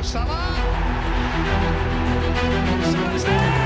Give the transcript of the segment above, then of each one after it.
Salah. Salah's there.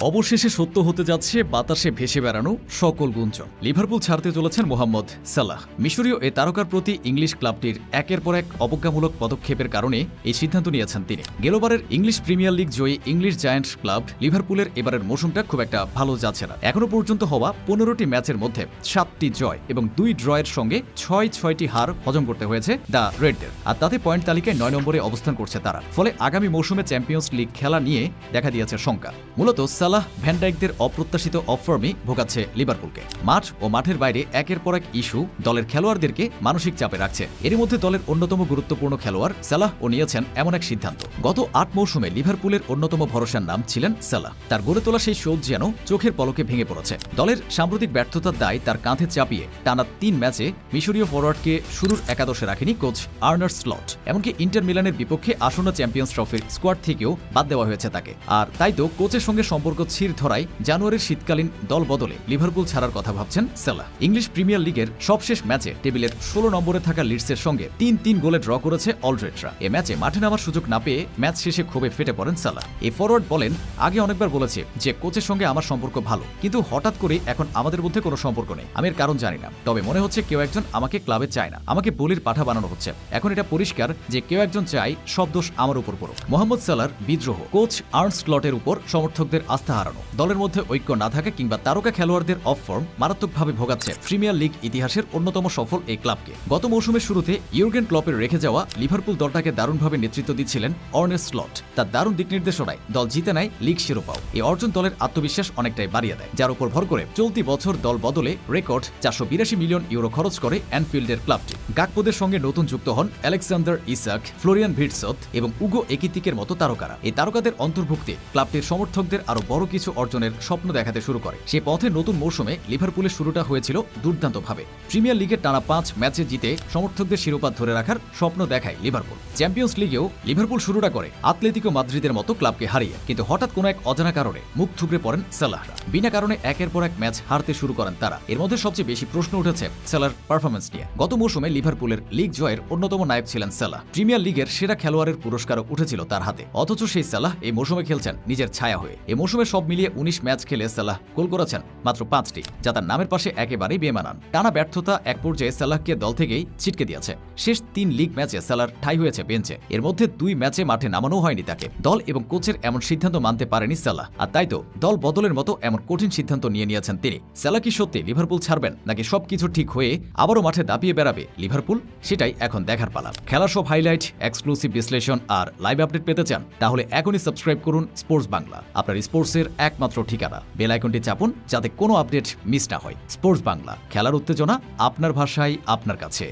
অবশেষে সত্য হতে যাচ্ছে বাতাসে ভেসে বেড়ানো সকল গুঞ্জন। লিভারপুল ছাড়তে চলেছেন মোহাম্মদ সালাহ। মিশরীয় এ তারকার প্রতি ইংলিশ ক্লাবটির একের পর এক অবজ্ঞামূলক পদক্ষেপের কারণে এই সিদ্ধান্ত নিয়েছেন তিনি। গেলবারের ইংলিশ প্রিমিয়ার লিগ জয়ী ইংলিশ জায়ান্টস ক্লাব লিভারপুলের এবারের মৌসুমটা খুব একটা ভালো যাচ্ছে না। এখনো পর্যন্ত হওয়া 15টি ম্যাচের মধ্যে 7টি জয় এবং 2 ড্রয়ের সঙ্গে 6টি হার হজম করতে হয়েছে দ্য রেডদের। আর তাতে পয়েন্ট তালিকায় 9 নম্বরে অবস্থান করছে তারা। ফলে আগামী মৌসুমে চ্যাম্পিয়ন্স লিগ খেলা নিয়ে দেখা দিয়েছে শঙ্কা। মূলত সালাহ ভ্যান ডাইকদের অপ্রত্যাশিত অফফর্মই ভোগাচ্ছে লিভারপুলকে। মাঠ ও মাঠের বাইরে একের পর এক ইস্যু দলের খেলোয়াড়দেরকে মানসিক চাপে রাখছে। এর মধ্যে দলের অন্যতম গুরুত্বপূর্ণ খেলোয়াড় সালাহ ও নিয়েছেন এমন এক সিদ্ধান্ত। গত 8 মৌসুমে লিভারপুলের অন্যতম ভরসার নাম ছিলেন সালাহ। তার গড়ে তোলা সেই শোধ যেন চোখের পলকে ভেঙে পড়েছে। দলের সাম্প্রতিক ব্যর্থতার দায় তার কাঁধে চাপিয়ে টানা 3 ম্যাচে মিশরীয় ফরওয়ার্ডকে শুরুর একাদশে রাখেনি কোচ আর্নে স্লট। এমনকি ইন্টার মিলানের বিপক্ষে আসন্ন চ্যাম্পিয়ন্স ট্রফির স্কোয়াড থেকেও বাদ দেওয়া হয়েছে তাকে। আর তাই তো কোচের সঙ্গে সম্পর্ক ছিঁড়ে ধরায় জানুয়ারির শীতকালীন দল বদলে লিভারপুল ছাড়ার কথা ভাবছেন সালাহ। ইংলিশ প্রিমিয়ার লিগের সবশেষ ম্যাচে টেবিলের 16 নম্বরে থাকা লিডসের সঙ্গে 3-3 গোলে ড্র করেছে অলরেডরা। এ ম্যাচে মাঠে নামার সুযোগ না পেয়ে ম্যাচ শেষে ক্ষোভে ফেটে পড়েন সালাহ। এই ফরওয়ার্ড বলেন, আগে অনেকবার বলেছে যে কোচের সঙ্গে আমার সম্পর্ক ভালো, কিন্তু হঠাৎ করে এখন আমাদের মধ্যে কোনো সম্পর্ক নেই। আমি এর কারণ জানি না, তবে মনে হচ্ছে কেউ একজন আমাকে ক্লাবে চায় না, আমাকে বলির পাঠা বানানো হচ্ছে। এখন এটা পরিষ্কার যে কেউ একজন চায় সব দোষ আমার উপর পড়ুক। মোহাম্মদ সালাহর বিদ্রোহ, কোচ আর্নে স্লটের উপর সমর্থকদের আস্থা হারানো, দলের মধ্যে ঐক্য না থাকা কিংবা তারকা খেলোয়াড়দের অফ ফর্ম মারাত্মকভাবে ভোগাচ্ছে প্রিমিয়ার লিগ ইতিহাসের অন্যতম সফল এই ক্লাবকে। গত মৌসুমের শুরুতে ইউর্গেন ক্লপের রেখে যাওয়া লিভারপুল দলটাকে দারুণভাবে নেতৃত্ব দিচ্ছিলেন আর্নে স্লট। তার দারুণ দিক নির্দেশনায় দল জিতে নেয় লিগ শিরোপাও। এই অর্জন দলের আত্মবিশ্বাস অনেকটাই বাড়িয়ে দেয়, যার উপর ভর করে চলতি বছর দল বদলে রেকর্ড 482 মিলিয়ন ইউরো খরচ করে অ্যানফিল্ডের ক্লাবটি। গাকপোদের সঙ্গে নতুন যুক্ত হন আলেকজান্ডার ইসাক, ফ্লোরিয়ান ভির্টসত এবং উগো একিতিকের মতো তারকারা। এই তারকাদের অন্তর্ভুক্তি ক্লাবটির সমর্থকদের আরো বড় কিছু অর্জনের স্বপ্ন দেখাতে শুরু করে। সে পথে নতুন মৌসুমে লিভারপুলের শুরুটা হয়েছিল দুর্দান্তভাবে। প্রিমিয়ার লিগের টানা 5 ম্যাচে জিতে সমর্থকদের শিরোপা ধরে রাখার স্বপ্ন দেখায় লিভারপুল। চ্যাম্পিয়ন্স লিগেও লিভারপুল শুরুটা করে আতলেতিকো মাদ্রিদের মতো ক্লাবকে হারিয়ে, কিন্তু হঠাৎ কোনো এক অজানা কারণে মুখ থুবড়ে পড়েন সালাহরা। বিনা কারণে একের পর এক ম্যাচ হারতে শুরু করেন তারা। এর মধ্যে সবচেয়ে বেশি প্রশ্ন উঠেছে সালাহর পারফরম্যান্স নিয়ে। গত মৌসুমে লিভারপুলের লিগ জয়ের অন্যতম নায়ক ছিলেন সালাহ। প্রিমিয়ার লিগের সেরা খেলোয়াড়ের পুরস্কারও উঠেছিল তার হাতে। অথচ সেই সালাহ এই মৌসুমে খেলছেন নিজের ছায়া হয়ে। এই মৌসুমে সব মিলিয়ে 19 ম্যাচ খেলে সালাহ গোল করেছেন মাত্র 5টি, যা তার নামের পাশে একেবারেই বেমানান। টানা ব্যর্থতা এক পর্যায়ে সালাহকে দল থেকেই ছিটকে দিয়েছে। শেষ 3 লিগ ম্যাচে সালাহর ঠাঁই হয়েছে বেঞ্চে। এর মধ্যে 2 ম্যাচে মাঠে নামানো হয়নি তাকে। দল এবং কোচের এমন সিদ্ধান্ত মানতে পারেনি সালাহ। আর তাই তো দল বদলের মতো এমন কঠিন সিদ্ধান্ত নিয়ে নিয়েছেন তিনি। সালাহ কি সত্যি লিভারপুল ছাড়বেন, নাকি সবকিছু ঠিক হয়ে আবারও মাঠে দাপিয়ে বেড়াবে লিভারপুল? সেটাই এখন দেখার পালা। খেলার সব হাইলাইট, এক্সক্লুসিভ বিশ্লেষণ আর লাইভ আপডেট পেতে চান তাহলে এখনই সাবস্ক্রাইব করুন স্পোর্টস বাংলা, আপনার স্পোর্টসের একমাত্র ঠিকানা। বেল আইকনটি চাপুন যাতে কোনো আপডেট মিস না হয়। স্পোর্টস বাংলা, খেলার উত্তেজনা আপনার ভাষায় আপনার কাছে।